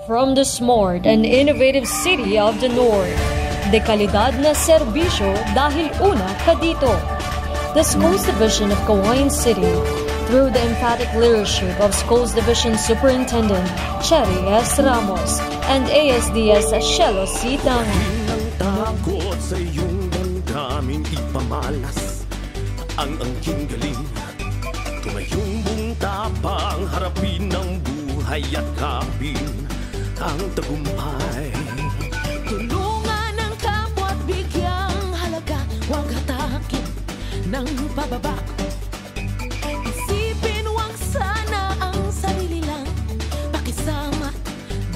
From the smart and innovative city of the North, dekalidad na serbisyo dahil una ka dito. The Schools Division of Cauayan City, through the emphatic leadership of Schools Division Superintendent Cherry S. Ramos and ASDS Shelo C. Tangan. Takot sa iyong damdamin ipamalas ang angking galing. Tumayong buntapang harapin ng buhay at kapin ang tagumpay. Tulungan ang kapwa at bigyang halaga, huwag hatakin ng pababa. Isipin huwag sana ang sarili lang, pakisama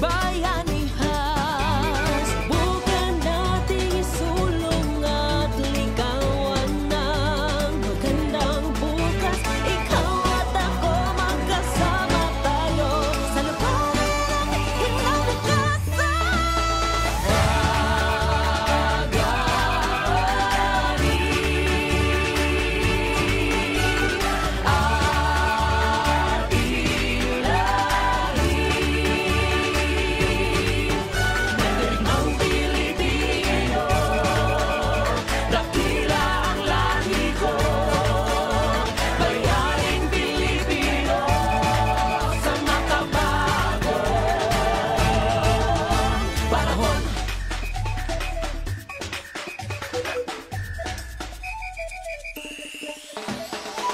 bayanihan. Subukan nating isulong at ligawan ng magandang bukas. Ikaw at ako magkasama tayo sa labanan ng kinabukasan.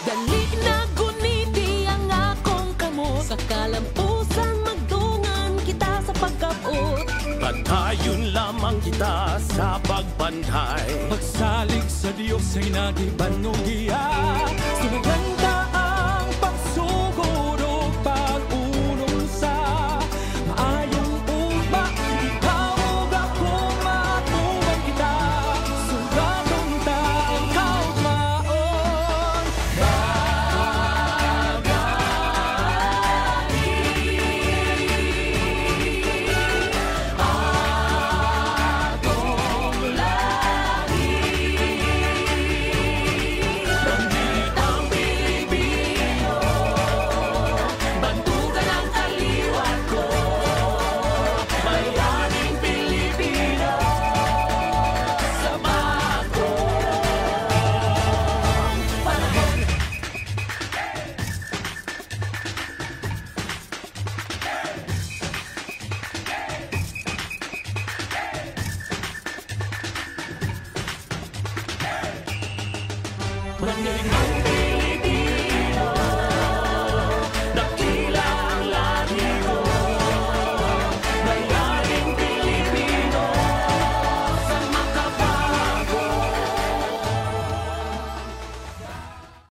Dali na guniti ang akong kamot, sa kalampusan magdungan kita sa pagkapot. Patayon lamang kita sa pagbantay. Pagsalig sa Diyos ay nagibanugiya. Sinaganda ang pagsugod o pag-unong sa maayong ugma. Ikaw ug ako matuman kita, sugatong taong kaugmaon. Mandaling ang